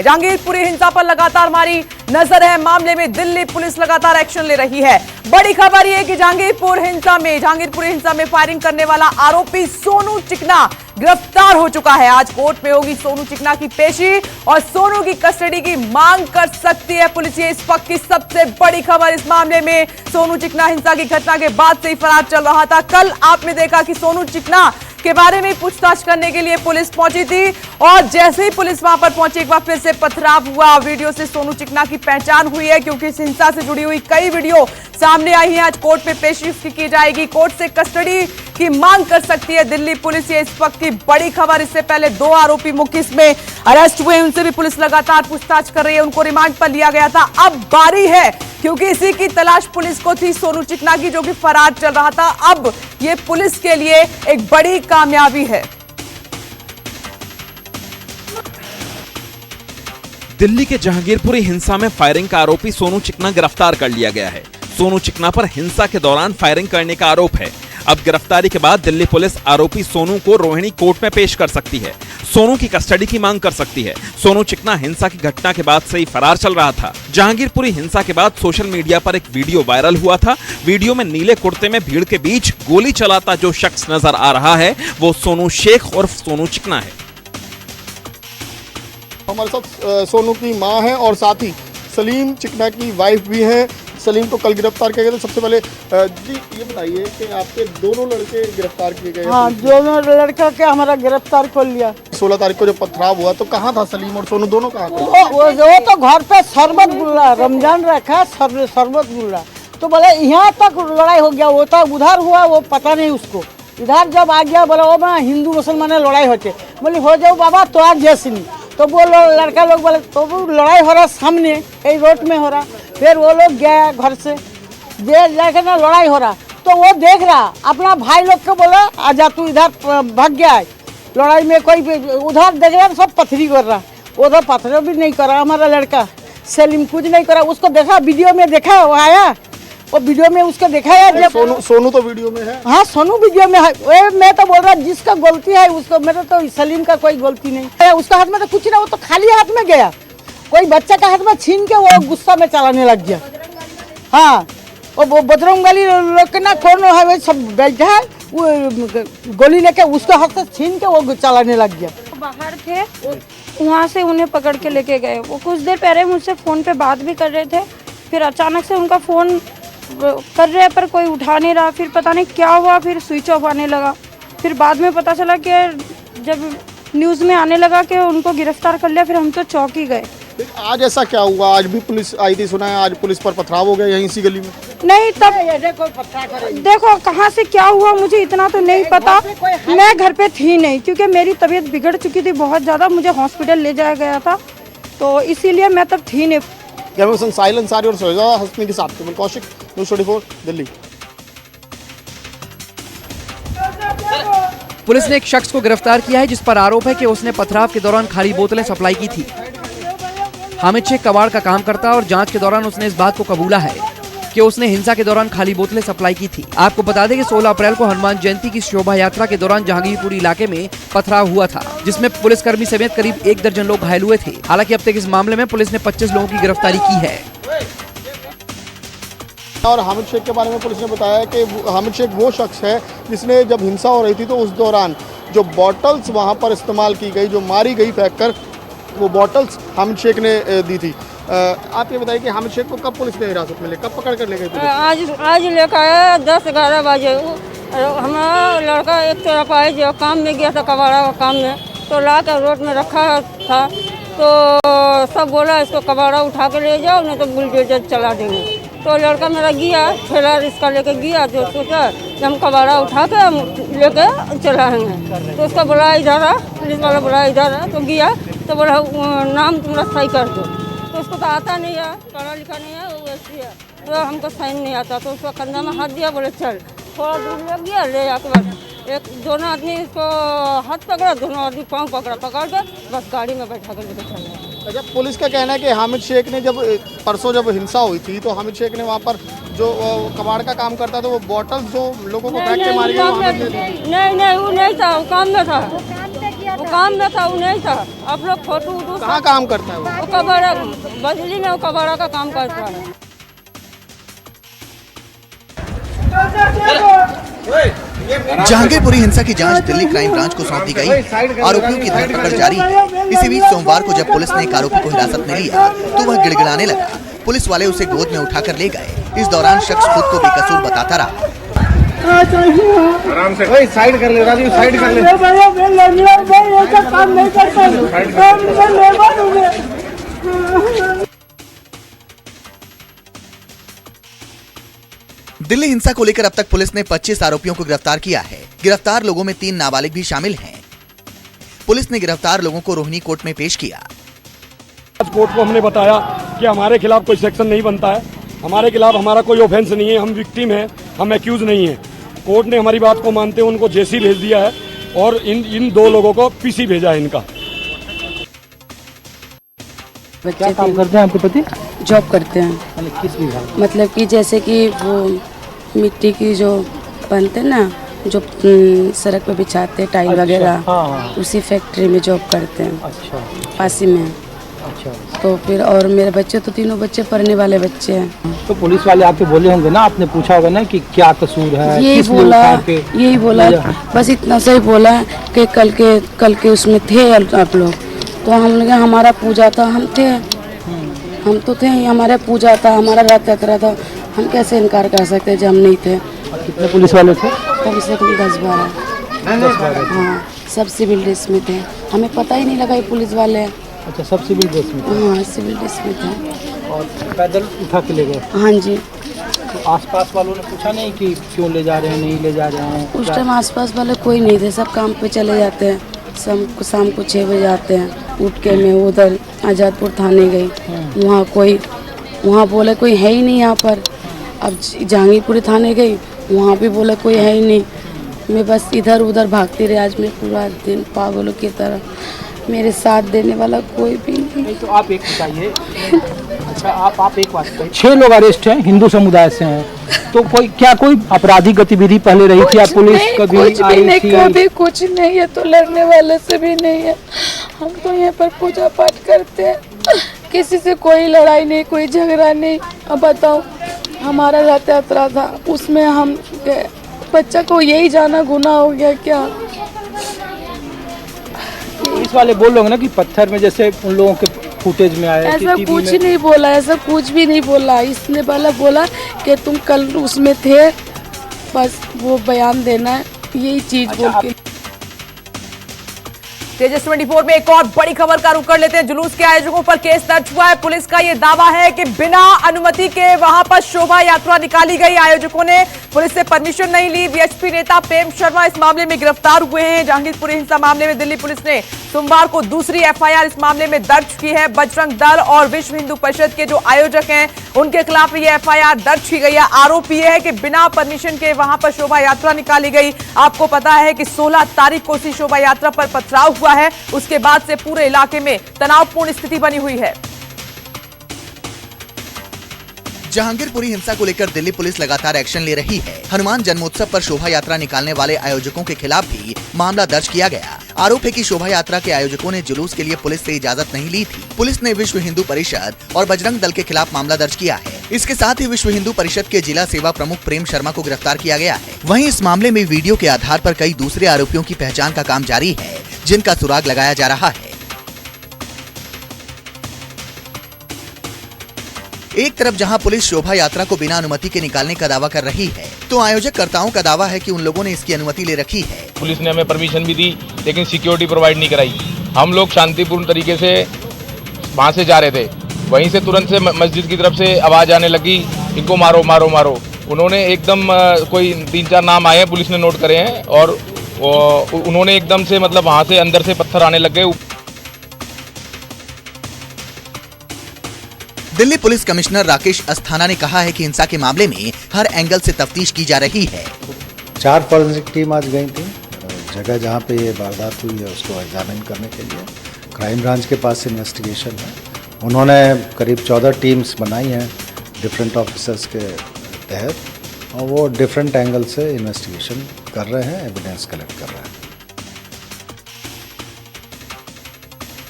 जहांगीरपुरी हिंसा पर लगातार मारी नजर है। मामले में दिल्ली पुलिस लगातार एक्शन ले रही है। बड़ी खबर यह कि जहांगीरपुरी हिंसा में फायरिंग करने वाला आरोपी सोनू चिकना गिरफ्तार हो चुका है। आज कोर्ट में होगी सोनू चिकना की पेशी और सोनू की कस्टडी की मांग कर सकती है पुलिस। ये इस वक्त की सबसे बड़ी खबर। इस मामले में सोनू चिकना हिंसा की घटना के बाद से ही फरार चल रहा था। कल आपने देखा कि सोनू चिकना के बारे में पूछताछ करने के लिए पुलिस पहुंची थी और जैसे ही पुलिस वहां पर पहुंची एक बार फिर से पथराव हुआ। वीडियो से सोनू चिकना की पहचान हुई है क्योंकि इस हिंसा से जुड़ी हुई कई वीडियो सामने आई हैं। आज कोर्ट में पेशी उसकी की जाएगी। कोर्ट से कस्टडी की मांग कर सकती है दिल्ली पुलिस। ये इस वक्त की बड़ी खबर। इससे पहले 2 आरोपी मुख्य इसमें अरेस्ट हुए, उनसे भी पुलिस लगातार पूछताछ कर रही है। उनको रिमांड पर लिया गया था। अब बारी है क्योंकि इसी की तलाश पुलिस को थी, सोनू चिकना की, जो कि फरार चल रहा था। अब ये पुलिस के लिए एक बड़ी कामयाबी है। दिल्ली के जहांगीरपुरी हिंसा में फायरिंग का आरोपी सोनू चिकना गिरफ्तार कर लिया गया है। सोनू चिकना पर हिंसा के दौरान फायरिंग करने का आरोप है। अब गिरफ्तारी के बाद दिल्ली पुलिस आरोपी सोनू को रोहिणी कोर्ट में पेश कर सकती है। सोनू की कस्टडी की मांग कर सकती है। सोनू चिकना हिंसा की घटना के बाद से ही फरार चल रहा था। जहांगीरपुरी हिंसा के बाद सोशल मीडिया पर एक वीडियो वायरल हुआ था। वीडियो में नीले कुर्ते में भीड़ के बीच गोली चलाता जो शख्स नजर आ रहा है वो सोनू शेख उर्फ सोनू चिकना है। हमारे साथ सोनू की मां है और साथ ही सलीम चिकना की वाइफ भी है। सलीम को कल गिरफ्तार किया गया। तो सबसे पहले जी ये बताइए कि आपके दोनों लड़के गिरफ्तार किए गए। हाँ, दोनों लड़का के हमारा गिरफ्तार कर लिया। 16 तारीख को जब पथराव हुआ तो कहाँ था सलीम और सोनू, दोनों कहाँ थे? वो तो घर पे शरबत बुल रहा, रमजान रखा शरबत बुल रहा, तो बोले यहाँ तक लड़ाई हो गया। वो तो उधर हुआ, वो पता नहीं उसको। इधर जब आ गया बोला वो हिंदू मुसलमान लड़ाई होते, बोले हो जाओ बाबा तो आज जैसे नहीं। तो वो लड़का लोग बोले तो वो लड़ाई हो रहा सामने यही रोड में हो रहा। फिर वो लोग गया घर से, जे जाके ना लड़ाई हो रहा तो वो देख रहा अपना भाई लोग को बोला आजा तू इधर भाग गया है। लड़ाई में कोई उधर देख रहा सब पथरी कर रहा, उधर पत्थर भी नहीं करा। हमारा लड़का सलीम कुछ नहीं करा। उसको देखा वीडियो में, देखा वो आया वो वीडियो में उसको देखा है। सोनू तो वीडियो में है। हाँ, सोनू वीडियो में है। मैं तो बोल रहा जिसका गलती है उसको, मेरा तो सलीम का कोई गलती नहीं है। उसका हाथ में तो कुछ ना, वो तो खाली हाथ में गया। कोई बच्चा का हाथ में छीन के वो गुस्सा में चलाने लग गया। हाँ, वो बजरंगबली लोग ना कौन है वो सब बैठा है, वो गोली लेके उसके हाथ से छीन के वो चलाने लग गया। बाहर थे, वहाँ से उन्हें पकड़ के लेके गए। वो कुछ देर पहले मुझसे फ़ोन पे बात भी कर रहे थे, फिर अचानक से उनका फ़ोन कर रहे पर कोई उठा नहीं रहा। फिर पता नहीं क्या हुआ, फिर स्विच ऑफ आने लगा। फिर बाद में पता चला कि जब न्यूज़ में आने लगा कि उनको गिरफ्तार कर लिया, फिर हम तो चौंक ही गए। आज ऐसा क्या हुआ? आज भी पुलिस आई थी, सुना है आज पुलिस पर पथराव हो गया यहीं इसी गली में। नहीं, तब देखो कहाँ से क्या हुआ मुझे इतना तो नहीं पता। मैं घर पे थी नहीं क्योंकि मेरी तबीयत बिगड़ चुकी थी बहुत ज़्यादा। मुझे हॉस्पिटल ले जाया गया था तो इसीलिए मैं तब थी नहीं। कैमरा साइलेंस सारी और शहजादा हस्नी के साथ केवल कौशिक, न्यूज़ 24 दिल्ली। पुलिस ने एक शख्स को गिरफ्तार किया है जिस पर आरोप है कि उसने पथराव के दौरान खाली बोतलें सप्लाई की थी। हामिद शेख कबाड़ का काम करता है और जांच के दौरान उसने इस बात को कबूला है कि उसने हिंसा के दौरान खाली बोतलें सप्लाई की थी। आपको बता दें कि 16 अप्रैल को हनुमान जयंती की शोभा यात्रा के दौरान जहांगीरपुरी इलाके में पथराव हुआ था जिसमें पुलिसकर्मी समेत करीब 1 दर्जन लोग घायल हुए थे। हालांकि अब तक इस मामले में पुलिस ने 25 लोगों की गिरफ्तारी की है। और हामिद शेख के बारे में पुलिस ने बताया कि हामिद शेख वो शख्स है जिसने जब हिंसा हो रही थी तो उस दौरान जो बॉटल्स वहाँ पर इस्तेमाल की गई, जो मारी गई फेंक कर, वो बॉटल्स हामिद शेख ने दी थी। आप ये बताइए कि हामिद शेख को कब पुलिस ने हिरासत में ले, कब पकड़ कर ले गई? आज लेकर आया 10-11 बजे। हमारा लड़का एक तरफ आए जो काम में गया था, कबाड़ा का काम में, तो ला कर रोड में रखा था। तो सब बोला इसको कबाड़ा उठा के ले जाओ नहीं तो बुलडोजर चला देंगे। तो लड़का मेरा गया, ठेला रिक्शा लेके गया, जो सोचा हम कबाड़ा उठा के हम लेके चलाएंगे। तो उसका बोला इधर आ, पुलिस वाला बोला इधर आ। तो गया तो बोला नाम तुम्हारा सही कर दो। तो उसको तो आता नहीं है, पढ़ा लिखा नहीं है, वो वैसी है। तो हमको साइन नहीं आता। तो उसका कंधा में हाथ दिया, बोले चल। थोड़ा दूर लग गया, ले जाके बस दोनों आदमी इसको हाथ पकड़ा, दोनों आदमी पाँव पकड़ के बस गाड़ी में बैठा कर लेकर चल गया। अच्छा, पुलिस का कहना है कि हामिद शेख ने जब परसों जब हिंसा हुई थी तो हामिद शेख ने वहाँ पर जो कबाड़ का काम करता था वो बॉटल्स जो लोगों को फेंक के मारी गई। नहीं, वो नहीं था, वो काम में था। वो काम में था, वो नहीं था। आप लोग फोटो उठो। कहाँ काम करता है वो कबाड़ा, बजली में वो कबाड़ा का काम करता है। जहांगीरपुरी हिंसा की जांच दिल्ली क्राइम ब्रांच को सौंप दी गई। आरोपियों की धरपकड़ जारी है। इसी बीच सोमवार को जब पुलिस ने एक आरोपी को हिरासत में लिया तो वह गिड़गिड़ाने लगा। पुलिस वाले उसे गोद में उठाकर ले गए। इस दौरान शख्स खुद को बेकसूर बताता रहा। आराम से साइड कर ले राजू, साइड कर ले। दिल्ली हिंसा को लेकर अब तक पुलिस ने 25 आरोपियों को गिरफ्तार किया है। गिरफ्तार लोगों में 3 नाबालिग भी शामिल हैं। पुलिस ने गिरफ्तार लोगों को रोहिणी कोर्ट में पेश किया। कोर्ट को हमने बताया कि हमारे खिलाफ कोई सेक्शन नहीं बनता है, हमारे खिलाफ हमारा कोई ऑफेंस नहीं है, हम विक्टिम हैं, हम एक्यूज नहीं है। कोर्ट ने हमारी बात को मानते हुए उनको जेसी भेज दिया है और इन 2 लोगों को पीसी भेजा है इनका। क्या काम करते हैं आपके पति? जॉब करते हैं। किस विभाग? मतलब कि जैसे कि वो मिट्टी की जो बनते ना, जो सड़क पे बिछाते हैं टाइल वगैरह, हाँ। उसी फैक्ट्री में जॉब करते हैं। अच्छा। पासी में। अच्छा। तो फिर और मेरे बच्चे तो तीनों बच्चे पढ़ने वाले बच्चे हैं। तो पुलिस वाले आपके बोले होंगे ना, आपने पूछा होगा ना कि क्या कसूर है? यही बोला बस इतना सही बोला कि कल के उसमें थे आप लोग। तो हम लोग हमारा पूजा था, हम थे, हम तो थे ही, हमारा पूजा था, हमारा रात यात्रा था, हम कैसे इनकार कर सकते जब हम नहीं थे। कितने पुलिस वाले थे? कम से कम 10-12। हाँ, सब सिविल ड्रेस में थे, हमें पता ही नहीं लगा ये पुलिस वाले हैं। अच्छा, सब सिविल ड्रेस में? हाँ, सिविल ड्रेस में थे। और पैदल उठा के ले गए? हाँ जी। तो आसपास वालों ने पूछा नहीं कि क्यों ले जा रहे हैं, नहीं ले जा रहे हैं? उस टाइम आसपास वाले कोई नहीं थे, सब काम पे चले जाते हैं। शाम को 6 बजे आते हैं। उठ के मैं उधर आज़ादपुर थाने गई, वहाँ बोले कोई है ही नहीं यहाँ पर। अब जहांगीरपुरी थाने गई, वहाँ भी बोले कोई है ही नहीं। मैं बस इधर उधर भागती रही। आज मैं पूरा दिन पागलों की तरह, मेरे साथ देने वाला कोई भी नहीं। तो आप एक बताइए। अच्छा, आप एक बात बताइए, 6 लोग अरेस्ट हैं, हिंदू समुदाय से हैं, तो कोई आपराधिक गतिविधि पहले रही थी? आप पुलिस कभी आई थी? कभी कुछ नहीं है, तो लड़ने वाले से भी नहीं है। हम तो यहाँ पर पूजा पाठ करते हैं, किसी से कोई लड़ाई नहीं, कोई झगड़ा नहीं। अब बताओ, हमारा रथ यात्रा था, उसमें हम बच्चा को यही जाना गुनाह हो गया क्या? पुलिस वाले बोल रहे ना कि पत्थर में जैसे उन लोगों के फुटेज में आया। ऐसा कुछ नहीं बोला, ऐसा कुछ भी नहीं बोला। इसने बोला कि तुम कल उसमें थे, बस वो बयान देना है, यही चीज बोल के। तेजस 24 में एक और बड़ी खबर का रुख कर लेते हैं। जुलूस के आयोजकों पर केस दर्ज हुआ है। पुलिस का यह दावा है कि बिना अनुमति के वहां पर शोभा यात्रा निकाली गई। आयोजकों ने पुलिस से परमिशन नहीं ली। वीएचपी नेता प्रेम शर्मा इस मामले में गिरफ्तार हुए हैं। जहांगीरपुरी हिंसा मामले में दिल्ली पुलिस ने सोमवार को दूसरी एफआईआर इस मामले में दर्ज की है। बजरंग दल और विश्व हिंदू परिषद के जो आयोजक हैं, उनके खिलाफ ये एफआईआर दर्ज की गई है। आरोप यह है कि बिना परमिशन के वहां पर शोभा यात्रा निकाली गई। आपको पता है कि 16 तारीख को इसी शोभा यात्रा पर पथराव हुआ है। उसके बाद से पूरे इलाके में तनावपूर्ण स्थिति बनी हुई है। जहांगीरपुरी हिंसा को लेकर दिल्ली पुलिस लगातार एक्शन ले रही है। हनुमान जन्मोत्सव पर शोभा यात्रा निकालने वाले आयोजकों के खिलाफ भी मामला दर्ज किया गया। आरोप है कि शोभा यात्रा के आयोजकों ने जुलूस के लिए पुलिस से इजाजत नहीं ली थी। पुलिस ने विश्व हिंदू परिषद और बजरंग दल के खिलाफ मामला दर्ज किया है। इसके साथ ही विश्व हिंदू परिषद के जिला सेवा प्रमुख प्रेम शर्मा को गिरफ्तार किया गया है। वहीं इस मामले में वीडियो के आधार पर कई दूसरे आरोपियों की पहचान का काम जारी है, जिनका सुराग लगाया जा रहा है। एक तरफ जहां पुलिस शोभा यात्रा को बिना अनुमति के निकालने का दावा कर रही है, तो आयोजककर्ताओं का दावा है कि उन लोगों ने इसकी अनुमति ले रखी है। पुलिस ने हमें परमिशन भी दी, लेकिन सिक्योरिटी प्रोवाइड नहीं कराई। हम लोग शांतिपूर्ण तरीके से वहां से जा रहे थे, वहीं से तुरंत से मस्जिद की तरफ से आवाज आने लगी, इनको मारो मारो मारो। उन्होंने एकदम कोई 3-4 नाम आए हैं, पुलिस ने नोट करे हैं, और उन्होंने एकदम से मतलब वहां से अंदर से पत्थर आने लग गए। दिल्ली पुलिस कमिश्नर राकेश अस्थाना ने कहा है कि हिंसा के मामले में हर एंगल से तफ्तीश की जा रही है। 4 फॉरेंसिक टीम आज गई थी जगह जहां पे ये वारदात हुई है, उसको एग्जामिन करने के लिए। क्राइम ब्रांच के पास इन्वेस्टिगेशन है। उन्होंने करीब 14 टीम्स बनाई हैं डिफरेंट ऑफिसर्स के तहत, और वो डिफरेंट एंगल से इन्वेस्टिगेशन कर रहे हैं, एविडेंस कलेक्ट कर रहे हैं।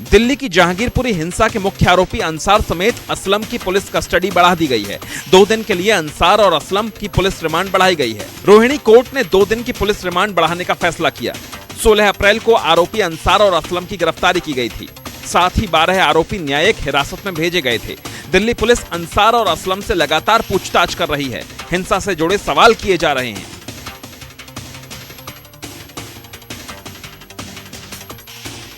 दिल्ली की जहांगीरपुरी हिंसा के मुख्य आरोपी अंसार समेत असलम की पुलिस कस्टडी बढ़ा दी गई है। 2 दिन के लिए अंसार और असलम की पुलिस रिमांड बढ़ाई गई है। रोहिणी कोर्ट ने 2 दिन की पुलिस रिमांड बढ़ाने का फैसला किया। 16 अप्रैल को आरोपी अंसार और असलम की गिरफ्तारी की गई थी। साथ ही 12 आरोपी न्यायिक हिरासत में भेजे गए थे। दिल्ली पुलिस अंसार और असलम से लगातार पूछताछ कर रही है। हिंसा से जुड़े सवाल किए जा रहे हैं।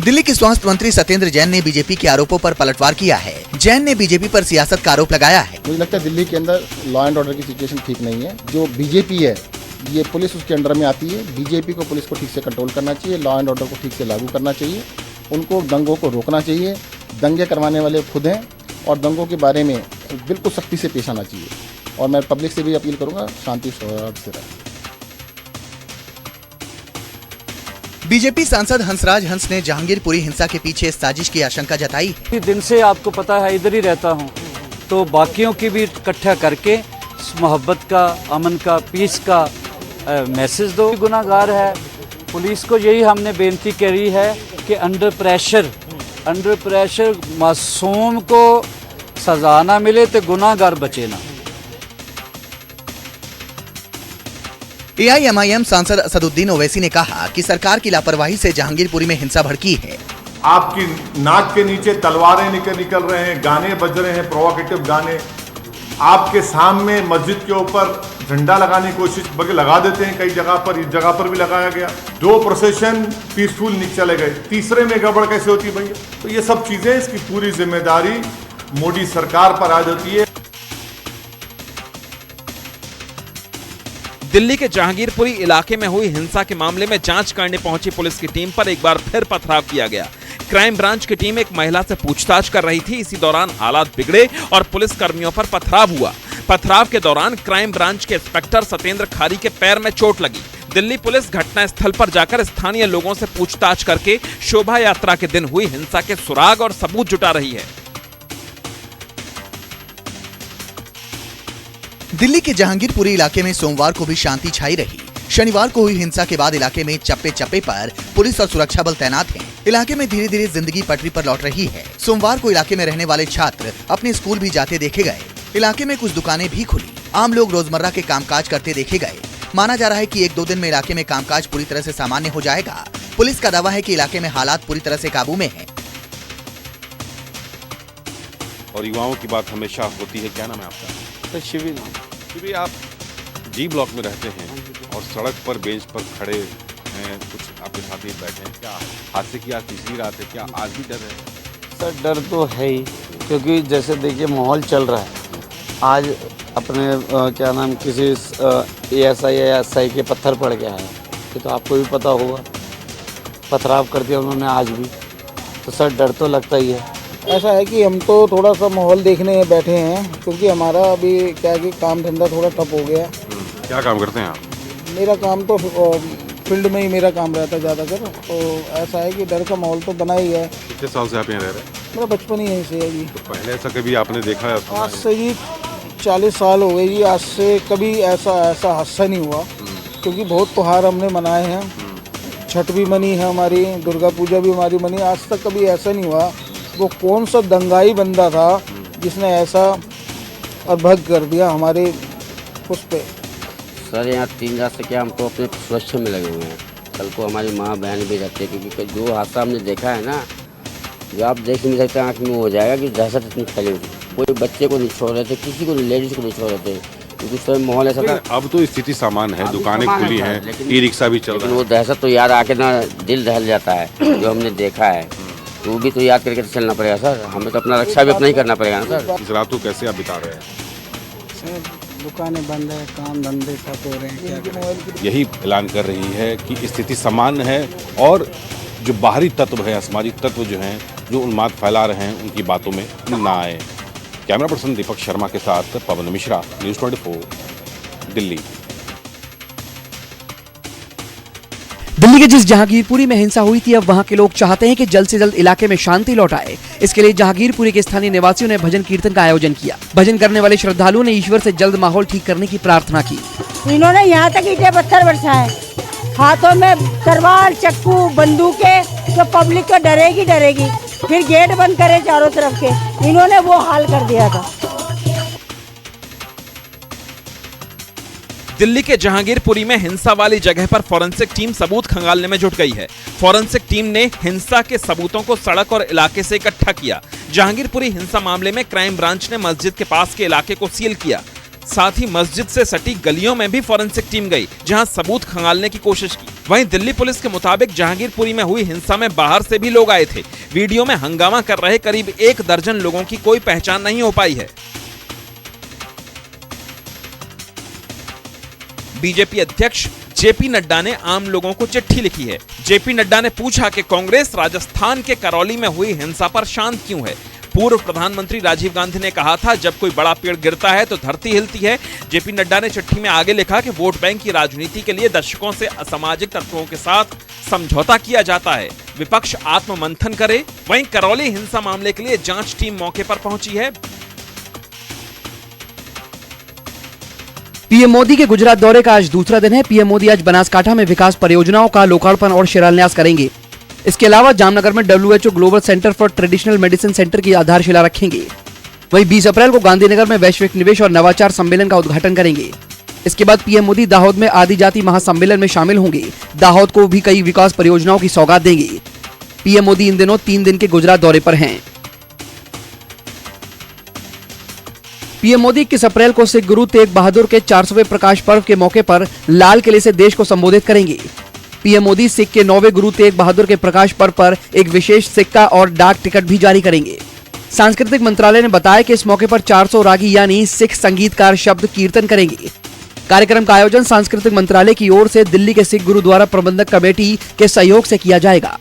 दिल्ली के स्वास्थ्य मंत्री सत्येंद्र जैन ने बीजेपी के आरोपों पर पलटवार किया है। जैन ने बीजेपी पर सियासत का आरोप लगाया है। मुझे लगता है दिल्ली के अंदर लॉ एंड ऑर्डर की सिचुएशन ठीक नहीं है। जो बीजेपी है ये पुलिस उसके अंडर में आती है। बीजेपी को पुलिस को ठीक से कंट्रोल करना चाहिए, लॉ एंड ऑर्डर को ठीक से लागू करना चाहिए, उनको दंगों को रोकना चाहिए। दंगे करवाने वाले खुद हैं और दंगों के बारे में बिल्कुल सख्ती से पेश आना चाहिए। और मैं पब्लिक से भी अपील करूंगा शांति सौहार्द से रहे। बीजेपी सांसद हंसराज हंस ने जहांगीरपुरी हिंसा के पीछे साजिश की आशंका जताई है। दिन से आपको पता है इधर ही रहता हूँ, तो बाकियों की भी इकट्ठा करके मोहब्बत का, अमन का, पीस का मैसेज दो। गुनाहगार है, पुलिस को यही हमने बेनती करी है कि अंडर प्रेशर मासूम को सजा ना मिले तो गुनाहगार बचे ना। AIMIM सांसद असदुद्दीन ओवैसी ने कहा कि सरकार की लापरवाही से जहांगीरपुरी में हिंसा भड़की है। आपकी नाक के नीचे तलवारें निकल रहे हैं, गाने बज रहे हैं, प्रोवोकेटिव गाने। आपके सामने मस्जिद के ऊपर झंडा लगाने की कोशिश बल्कि लगा देते हैं, कई जगह पर, इस जगह पर भी लगाया गया। 2 प्रोसेशन पीसफुल चले गए, तीसरे में गड़बड़ कैसे होती भैया? तो ये सब चीजें, इसकी पूरी जिम्मेदारी मोदी सरकार पर आ जाती है। दिल्ली के जहांगीरपुरी इलाके में हुई हिंसा के मामले में जांच करने पहुंची पुलिस की टीम पर एक बार फिर पथराव किया गया। क्राइम ब्रांच की टीम एक महिला से पूछताछ कर रही थी। इसी दौरान हालात बिगड़े और पुलिस कर्मियों पर पथराव हुआ। पथराव के दौरान क्राइम ब्रांच के इंस्पेक्टर सत्येंद्र खारी के पैर में चोट लगी। दिल्ली पुलिस घटनास्थल पर जाकर स्थानीय लोगों से पूछताछ करके शोभा यात्रा के दिन हुई हिंसा के सुराग और सबूत जुटा रही है। दिल्ली के जहांगीरपुरी इलाके में सोमवार को भी शांति छाई रही। शनिवार को हुई हिंसा के बाद इलाके में चप्पे चप्पे पर पुलिस और सुरक्षा बल तैनात हैं। इलाके में धीरे धीरे जिंदगी पटरी पर लौट रही है। सोमवार को इलाके में रहने वाले छात्र अपने स्कूल भी जाते देखे गए। इलाके में कुछ दुकानें भी खुली। आम लोग रोजमर्रा के कामकाज करते देखे गए। माना जा रहा है कि 1-2 दिन में इलाके में कामकाज पूरी तरह से सामान्य हो जाएगा। पुलिस का दावा है कि इलाके में हालात पूरी तरह से काबू में है। और युवाओं की बात हमेशा होती है। क्या नाम है आपका? शिवी। आप जी ब्लॉक में रहते हैं और सड़क पर बेंच पर खड़े हैं, कुछ आपके साथ ही बैठे हैं। क्या हादसे की आज तीसरी रात है, क्या आज भी डर है? सर डर तो है ही, क्योंकि जैसे देखिए माहौल चल रहा है। आज अपने क्या नाम किसी ASI या SI के पत्थर पड़ गया है, ये तो आपको भी पता होगा। पथराव कर दिया उन्होंने आज भी, तो सर डर तो लगता ही है। ऐसा है कि हम तो थोड़ा सा माहौल देखने बैठे हैं, क्योंकि हमारा अभी क्या है कि काम धंधा थोड़ा ठप हो गया। क्या काम करते हैं आप? मेरा काम तो फील्ड में ही मेरा काम रहता है ज़्यादातर। तो ऐसा है कि डर का माहौल तो बना ही है। कितने साल से आप यहाँ रह रहे हैं? मेरा बचपन ही यहीं से है जी। तो पहले ऐसा कभी आपने देखा है? आज से जी 40 साल हो गए जी। आज से कभी ऐसा हादसा नहीं हुआ, क्योंकि बहुत त्योहार हमने मनाए हैं। छठ भी मनी है हमारी, दुर्गा पूजा भी हमारी मनी। आज तक कभी ऐसा नहीं हुआ। वो कौन सा दंगाई बंदा था जिसने ऐसा अभग कर दिया हमारे उस पे? सर यहाँ 3 रात से क्या हम तो अपने सुरक्षा में लगे हुए हैं। कल को हमारी माँ बहन भी रहती है, क्योंकि जो हादसा हमने देखा है ना, जो आप देख नहीं सकते, आँख में हो जाएगा कि दहशत इतनी फैली हुई थी। कोई बच्चे को नहीं छोड़ रहे थे, किसी को लेडीज को नहीं छोड़ रहे थे, क्योंकि उस समय माहौल ऐसा था। अब तो स्थिति सामान्य है, दुकानें खुली हैं, ई-रिक्शा भी चल रहा है। वो दहशत तो याद आके ना दिल दहल जाता है जो हमने देखा है। वो भी तो याद करके चलना पड़ेगा सर। हमें तो अपना रक्षा भी अपना ही करना पड़ेगा ना सर। इस रात को कैसे आप बिता रहे हैं? दुकानें बंद है, काम धंधे ठप हो रहे हैं। यही ऐलान कर रही है कि स्थिति सामान्य है और जो बाहरी तत्व है, असामाजिक तत्व जो हैं, जो उन्माद फैला रहे हैं, उनकी बातों में ना आए। कैमरा पर्सन दीपक शर्मा के साथ पवन मिश्रा, न्यूज़ 24, दिल्ली। दिल्ली के जिस जहांगीरपुरी में हिंसा हुई थी, अब वहां के लोग चाहते हैं कि जल्द से जल्द इलाके में शांति लौट आए। इसके लिए जहांगीरपुरी के स्थानीय निवासियों ने भजन कीर्तन का आयोजन किया। भजन करने वाले श्रद्धालुओं ने ईश्वर से जल्द माहौल ठीक करने की प्रार्थना की। इन्होंने यहाँ तक ईंटे पत्थर बरसाए, हाथों में तलवार, चक्कू, बंदूकें, तो पब्लिक तो डरेगी। फिर गेट बंद करे चारों तरफ के, इन्होंने वो हाल कर दिया था। दिल्ली के जहांगीरपुरी में हिंसा वाली जगह पर फॉरेंसिक टीम सबूत खंगालने में जुट गई है। फॉरेंसिक टीम ने हिंसा के सबूतों को सड़क और इलाके से इकट्ठा किया। जहांगीरपुरी हिंसा मामले में क्राइम ब्रांच ने मस्जिद के पास के इलाके को सील किया। साथ ही मस्जिद से सटी गलियों में भी फॉरेंसिक टीम गई, जहां सबूत खंगालने की कोशिश की। वहीं दिल्ली पुलिस के मुताबिक जहांगीरपुरी में हुई हिंसा में बाहर से भी लोग आए थे। वीडियो में हंगामा कर रहे करीब 1 दर्जन लोगों की कोई पहचान नहीं हो पाई है। बीजेपी अध्यक्ष जेपी नड्डा ने आम लोगों को चिट्ठी लिखी है। जेपी नड्डा ने पूछा कि कांग्रेस राजस्थान के करौली में हुई हिंसा पर शांत क्यों है। पूर्व प्रधानमंत्री राजीव गांधी ने कहा था, जब कोई बड़ा पेड़ गिरता है तो धरती हिलती है। जेपी नड्डा ने चिट्ठी में आगे लिखा कि वोट बैंक की राजनीति के लिए दशकों से असामाजिक तत्वों के साथ समझौता किया जाता है। विपक्ष आत्ममंथन करे। वहीं करौली हिंसा मामले के लिए जांच टीम मौके पर पहुंची है। पीएम मोदी के गुजरात दौरे का आज दूसरा दिन है। पीएम मोदी आज बनासकांठा में विकास परियोजनाओं का लोकार्पण और शिलान्यास करेंगे। इसके अलावा जामनगर में WHO global centre for traditional medicine centre की आधारशिला रखेंगे। वहीं 20 अप्रैल को गांधीनगर में वैश्विक निवेश और नवाचार सम्मेलन का उद्घाटन करेंगे। इसके बाद पीएम मोदी दाहोद में आदिजाति महासम्मेलन में शामिल होंगे। दाहोद को भी कई विकास परियोजनाओं की सौगात देंगे। पीएम मोदी इन दिनों 3 दिन के गुजरात दौरे पर हैं। पीएम मोदी 21 अप्रैल को सिख गुरु तेग बहादुर के 400वें प्रकाश पर्व के मौके पर लाल किले से देश को संबोधित करेंगे। पीएम मोदी सिख के 9वें गुरु तेग बहादुर के प्रकाश पर्व पर एक विशेष सिक्का और डाक टिकट भी जारी करेंगे। सांस्कृतिक मंत्रालय ने बताया कि इस मौके पर 400 रागी यानी सिख संगीतकार शब्द कीर्तन करेंगे। कार्यक्रम का आयोजन सांस्कृतिक मंत्रालय की ओर से दिल्ली के सिख गुरुद्वारा प्रबंधक कमेटी के सहयोग से किया जाएगा।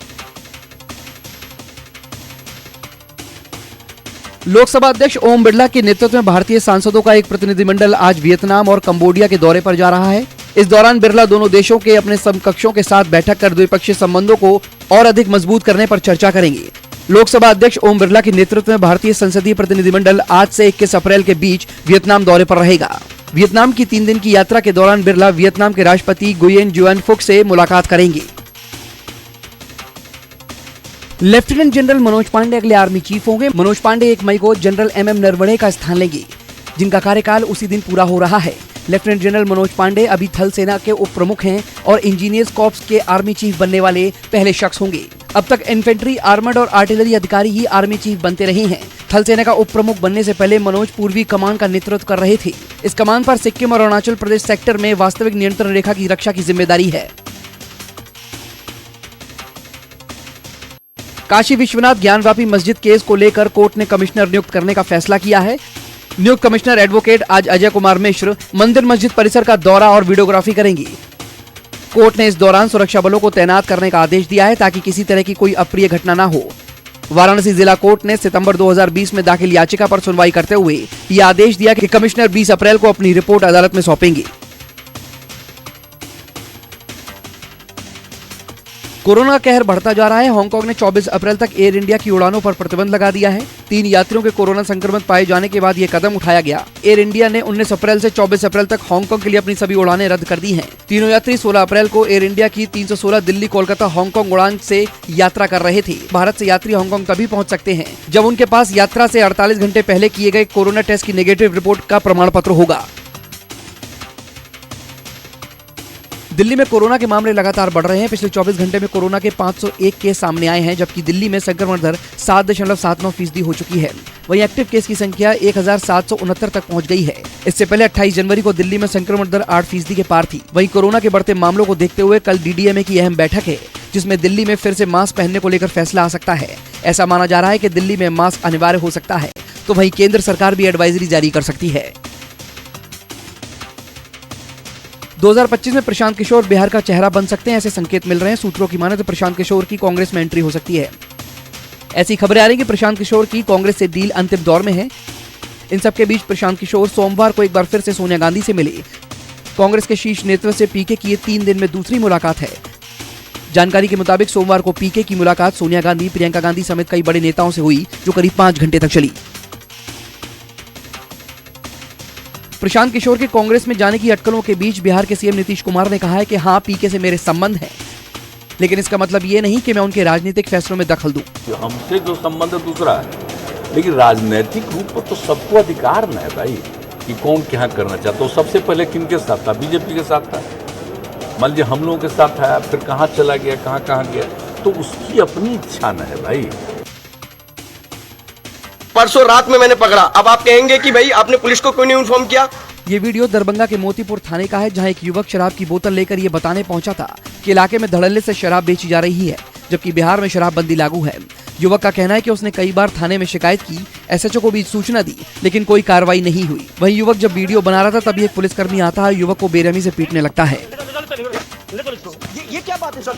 लोकसभा अध्यक्ष ओम बिरला के नेतृत्व में भारतीय सांसदों का एक प्रतिनिधिमंडल आज वियतनाम और कंबोडिया के दौरे पर जा रहा है। इस दौरान बिरला दोनों देशों के अपने समकक्षों के साथ बैठक कर द्विपक्षीय संबंधों को और अधिक मजबूत करने पर चर्चा करेंगे। लोकसभा अध्यक्ष ओम बिरला के नेतृत्व में भारतीय संसदीय प्रतिनिधिमंडल आज से 21 अप्रैल के बीच वियतनाम दौरे पर रहेगा। वियतनाम की 3 दिन की यात्रा के दौरान बिरला वियतनाम के राष्ट्रपति गुयेन जुआन फुक से मुलाकात करेंगे। लेफ्टिनेंट जनरल मनोज पांडे अगले आर्मी चीफ होंगे। मनोज पांडे 1 मई को जनरल MM नरवणे का स्थान लेंगे, जिनका कार्यकाल उसी दिन पूरा हो रहा है। लेफ्टिनेंट जनरल मनोज पांडे अभी थल सेना के उप प्रमुख हैं और इंजीनियर्स कॉर्प्स के आर्मी चीफ बनने वाले पहले शख्स होंगे। अब तक इन्फेंट्री, आर्मर्ड और आर्टिलरी अधिकारी ही आर्मी चीफ बनते रहे हैं। थल सेना का उप प्रमुख बनने से पहले मनोज पूर्वी कमान का नेतृत्व कर रहे थे। इस कमान पर सिक्किम और अरुणाचल प्रदेश सेक्टर में वास्तविक नियंत्रण रेखा की रक्षा की जिम्मेदारी है। काशी विश्वनाथ ज्ञानवापी मस्जिद केस को लेकर कोर्ट ने कमिश्नर नियुक्त करने का फैसला किया है। नियुक्त कमिश्नर एडवोकेट आज अजय कुमार मिश्र मंदिर मस्जिद परिसर का दौरा और वीडियोग्राफी करेंगी। कोर्ट ने इस दौरान सुरक्षा बलों को तैनात करने का आदेश दिया है ताकि किसी तरह की कोई अप्रिय घटना न हो। वाराणसी जिला कोर्ट ने सितंबर 2020 में दाखिल याचिका पर सुनवाई करते हुए यह आदेश दिया कि कमिश्नर 20 अप्रैल को अपनी रिपोर्ट अदालत में सौंपेंगे। कोरोना का कहर बढ़ता जा रहा है। हांगकांग ने 24 अप्रैल तक एयर इंडिया की उड़ानों पर प्रतिबंध लगा दिया है। 3 यात्रियों के कोरोना संक्रमित पाए जाने के बाद यह कदम उठाया गया। एयर इंडिया ने 19 अप्रैल से 24 अप्रैल तक हांगकांग के लिए अपनी सभी उड़ानें रद्द कर दी हैं। तीनों यात्री 16 अप्रैल को एयर इंडिया की 316 दिल्ली कोलकाता हांगकांग उड़ान से यात्रा कर रहे थे। भारत से यात्री हांगकांग तभी पहुंच सकते हैं जब उनके पास यात्रा से 48 घंटे पहले किए गए कोरोना टेस्ट की नेगेटिव रिपोर्ट का प्रमाण पत्र होगा। दिल्ली में कोरोना के मामले लगातार बढ़ रहे हैं। पिछले 24 घंटे में कोरोना के 501 केस सामने आए हैं, जबकि दिल्ली में संक्रमण दर 7.79% हो चुकी है। वहीं एक्टिव केस की संख्या 1769 तक पहुंच गई है। इससे पहले 28 जनवरी को दिल्ली में संक्रमण दर 8% के पार थी। वहीं कोरोना के बढ़ते मामलों को देखते हुए कल DDMA की अहम बैठक है, जिसमें दिल्ली में फिर से मास्क पहनने को लेकर फैसला आ सकता है। ऐसा माना जा रहा है कि दिल्ली में मास्क अनिवार्य हो सकता है, तो वहीं केंद्र सरकार भी एडवाइजरी जारी कर सकती है। 2025 में प्रशांत किशोर बिहार का चेहरा बन सकते हैं, ऐसे संकेत मिल रहे हैं। सूत्रों की माने तो प्रशांत किशोर की कांग्रेस में एंट्री हो सकती है। ऐसी खबरें आ रही कि प्रशांत किशोर की कांग्रेस से डील अंतिम दौर में है। इन सबके बीच प्रशांत किशोर सोमवार को एक बार फिर से सोनिया गांधी से मिले। कांग्रेस के शीर्ष नेतृत्व से पीके की 3 दिन में दूसरी मुलाकात है। जानकारी के मुताबिक सोमवार को पीके की मुलाकात सोनिया गांधी, प्रियंका गांधी समेत कई बड़े नेताओं से हुई, जो करीब 5 घंटे तक चली। प्रशांत किशोर के कांग्रेस में जाने की अटकलों के बीच बिहार के सीएम नीतीश कुमार ने कहा है कि हाँ, पीके से मेरे संबंध हैं, लेकिन इसका मतलब ये नहीं कि मैं उनके राजनीतिक फैसलों में दखल दूं। हमसे जो संबंध दूसरा है, लेकिन राजनीतिक रूप पर तो सबको अधिकार न है भाई कि कौन क्या करना चाहता है। सबसे पहले किनके साथ था? बीजेपी के साथ था। मान लीजिए हम लोगों के साथ आया, फिर कहाँ चला गया, कहाँ गया, तो उसकी अपनी इच्छा न है भाई। परसों रात में मैंने पकड़ा, अब आप कहेंगे कि भाई आपने पुलिस को क्यों नहीं इन्फॉर्म किया? ये वीडियो दरभंगा के मोतीपुर थाने का है, जहां एक युवक शराब की बोतल लेकर ये बताने पहुंचा था कि इलाके में धड़ल्ले से शराब बेची जा रही है, जबकि बिहार में शराबबंदी लागू है। युवक का कहना है कि उसने कई बार थाने में शिकायत की, SHO को भी सूचना दी, लेकिन कोई कार्रवाई नहीं हुई। वहीं युवक जब वीडियो बना रहा था तभी एक पुलिसकर्मी आता है, युवक को बेरहमी से पीटने लगता है। ये क्या बात है सर?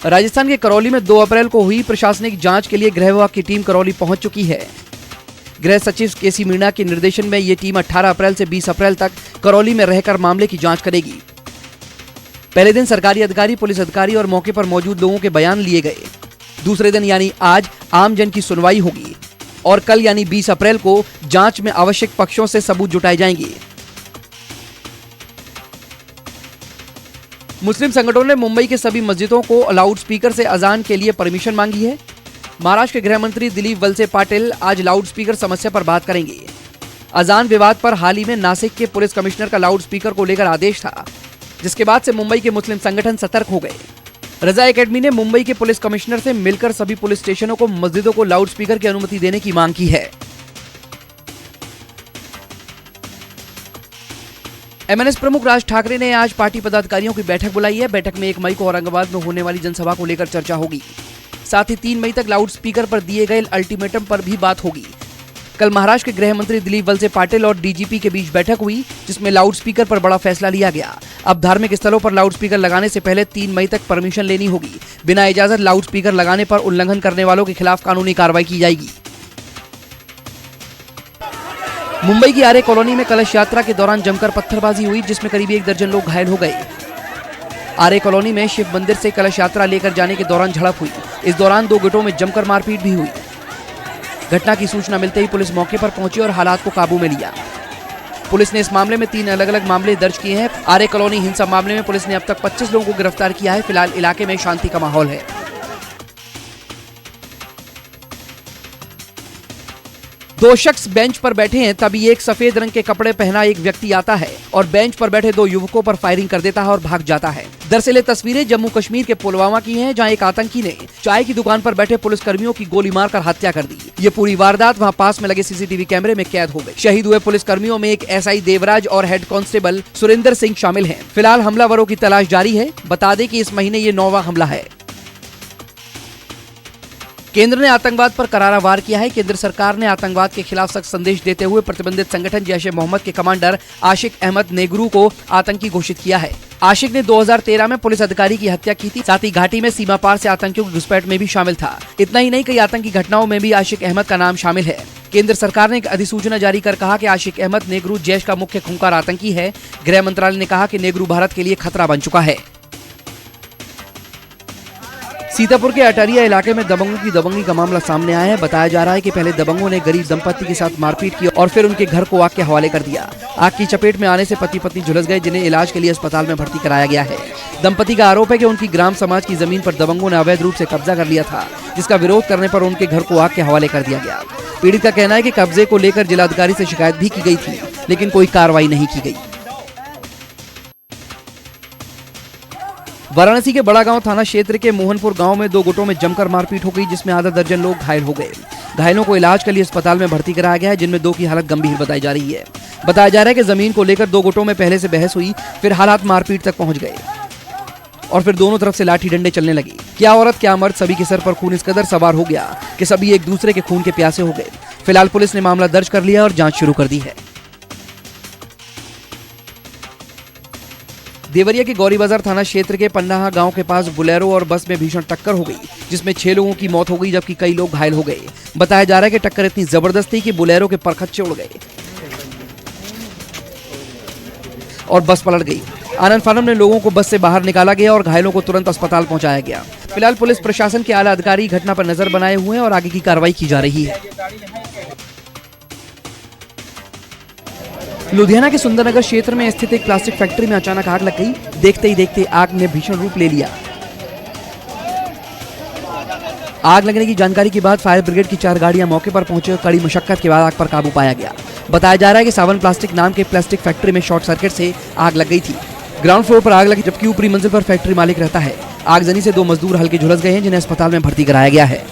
राजस्थान के करौली में 2 अप्रैल को हुई प्रशासनिक जांच के लिए गृह विभाग की टीम करौली पहुंच चुकी है। गृह सचिव KC मीणा के निर्देशन में ये टीम 18 अप्रैल से 20 अप्रैल तक करौली में रहकर मामले की जांच करेगी। पहले दिन सरकारी अधिकारी, पुलिस अधिकारी और मौके पर मौजूद लोगों के बयान लिए गए। दूसरे दिन यानी आज आमजन की सुनवाई होगी और कल यानी 20 अप्रैल को जांच में आवश्यक पक्षों से सबूत जुटाए जाएंगे। मुस्लिम संगठनों ने मुंबई के सभी मस्जिदों को लाउड स्पीकर से अजान के लिए परमिशन मांगी है। महाराष्ट्र के गृह मंत्री दिलीप वलसे पाटिल आज लाउड स्पीकर समस्या पर बात करेंगे। अजान विवाद पर हाल ही में नासिक के पुलिस कमिश्नर का लाउड स्पीकर को लेकर आदेश था, जिसके बाद से मुंबई के मुस्लिम संगठन सतर्क हो गए। रजा एकेडमी ने मुंबई के पुलिस कमिश्नर से मिलकर सभी पुलिस स्टेशनों को मस्जिदों को लाउड स्पीकर की अनुमति देने की मांग की है। MNS प्रमुख राज ठाकरे ने आज पार्टी पदाधिकारियों की बैठक बुलाई है। बैठक में 1 मई को औरंगाबाद में होने वाली जनसभा को लेकर चर्चा होगी। साथ ही 3 मई तक लाउड स्पीकर पर दिए गए अल्टीमेटम पर भी बात होगी। कल महाराष्ट्र के गृह मंत्री दिलीप वलसे पाटिल और DGP के बीच बैठक हुई, जिसमें लाउड स्पीकर पर बड़ा फैसला लिया गया। अब धार्मिक स्थलों पर लाउड स्पीकर लगाने से पहले 3 मई तक परमिशन लेनी होगी। बिना इजाजत लाउड स्पीकर लगाने पर उल्लंघन करने वालों के खिलाफ कानूनी कार्रवाई की जाएगी। मुंबई की आरे कॉलोनी में कलश यात्रा के दौरान जमकर पत्थरबाजी हुई, जिसमें करीब 1 दर्जन लोग घायल हो गए। आरे कॉलोनी में शिव मंदिर से कलश यात्रा लेकर जाने के दौरान झड़प हुई। इस दौरान 2 गुटों में जमकर मारपीट भी हुई। घटना की सूचना मिलते ही पुलिस मौके पर पहुंची और हालात को काबू में लिया। पुलिस ने इस मामले में 3 अलग-अलग मामले दर्ज किए हैं। आरे कॉलोनी हिंसा मामले में पुलिस ने अब तक 25 लोगों को गिरफ्तार किया है। फिलहाल इलाके में शांति का माहौल है। दो शख्स बेंच पर बैठे हैं, तभी एक सफेद रंग के कपड़े पहना एक व्यक्ति आता है और बेंच पर बैठे 2 युवकों पर फायरिंग कर देता है और भाग जाता है। दरअसल ये तस्वीरें जम्मू कश्मीर के पुलवामा की हैं, जहां एक आतंकी ने चाय की दुकान पर बैठे पुलिसकर्मियों की गोली मारकर हत्या कर दी। ये पूरी वारदात वहां पास में लगे CCTV कैमरे में कैद हो गई। शहीद हुए पुलिसकर्मियों में एक SI देवराज और हेड कांस्टेबल सुरेंद्र सिंह शामिल हैं। फिलहाल हमलावरों की तलाश जारी है। बता दें कि इस महीने ये 9वां हमला है। केंद्र ने आतंकवाद पर करारा वार किया है। केंद्र सरकार ने आतंकवाद के खिलाफ सख्त संदेश देते हुए प्रतिबंधित संगठन जैश-ए-मोहम्मद के कमांडर आशिक अहमद नेगरू को आतंकी घोषित किया है। आशिक ने 2013 में पुलिस अधिकारी की हत्या की थी। साथ ही घाटी में सीमा पार से आतंकियों की घुसपैठ में भी शामिल था। इतना ही नहीं, कई आतंकी घटनाओं में भी आशिक अहमद का नाम शामिल है। केंद्र सरकार ने एक अधिसूचना जारी कर कहा कि आशिक अहमद नेगरू जैश का मुख्य खूंखार आतंकी है। गृह मंत्रालय ने कहा कि नेगरू भारत के लिए खतरा बन चुका है। सीतापुर के अटरिया इलाके में दबंगों की दबंगी का मामला सामने आया है। बताया जा रहा है कि पहले दबंगों ने गरीब दंपत्ति के साथ मारपीट की और फिर उनके घर को आग के हवाले कर दिया। आग की चपेट में आने से पति पत्नी झुलस गए, जिन्हें इलाज के लिए अस्पताल में भर्ती कराया गया है। दंपति का आरोप है कि उनकी ग्राम समाज की जमीन पर दबंगों ने अवैध रूप से कब्जा कर लिया था, जिसका विरोध करने पर उनके घर को आग के हवाले कर दिया गया। पीड़ित का कहना है कि कब्जे को लेकर जिलाधिकारी से शिकायत भी की गई थी, लेकिन कोई कार्रवाई नहीं की गई। वाराणसी के बड़ा गांव थाना क्षेत्र के मोहनपुर गांव में 2 गुटों में जमकर मारपीट हो गई, जिसमें आधा दर्जन लोग घायल हो गए। घायलों को इलाज के लिए अस्पताल में भर्ती कराया गया है, जिनमें 2 की हालत गंभीर बताई जा रही है। बताया जा रहा है कि जमीन को लेकर 2 गुटों में पहले से बहस हुई, फिर हालात मारपीट तक पहुंच गए और फिर दोनों तरफ से लाठी डंडे चलने लगी। क्या औरत क्या मर्द, सभी के सर पर खून इस कदर सवार हो गया कि सभी एक दूसरे के खून के प्यासे हो गए। फिलहाल पुलिस ने मामला दर्ज कर लिया और जांच शुरू कर दी है। देवरिया के गौरी बाजार थाना क्षेत्र के पन्नाहा गांव के पास बुलेरो और बस में भीषण टक्कर हो गई, जिसमें 6 लोगों की मौत हो गई, जबकि कई लोग घायल हो गए। बताया जा रहा है कि टक्कर इतनी जबरदस्त थी कि बुलेरो के परखच्चे उड़ गए और बस पलट गई। आनन फानन में लोगों को बस से बाहर निकाला गया और घायलों को तुरंत अस्पताल पहुंचाया गया। फिलहाल पुलिस प्रशासन के आला अधिकारी घटना पर नजर बनाए हुए हैं और आगे की कार्रवाई की जा रही है। लुधियाना के सुंदरनगर क्षेत्र में स्थित एक प्लास्टिक फैक्ट्री में अचानक आग लग गई। देखते ही देखते आग ने भीषण रूप ले लिया। आग लगने की जानकारी के बाद फायर ब्रिगेड की 4 गाड़ियां मौके पर पहुंचे और कड़ी मशक्कत के बाद आग पर काबू पाया गया। बताया जा रहा है कि सावन प्लास्टिक नाम के प्लास्टिक फैक्ट्री में शॉर्ट सर्किट से आग लग गई थी। ग्राउंड फ्लोर पर आग लगी, जबकि ऊपरी मंजिल पर फैक्ट्री मालिक रहता है। आगजनी से 2 मजदूर हल्के झुलस गए हैं, जिन्हें अस्पताल में भर्ती कराया गया है।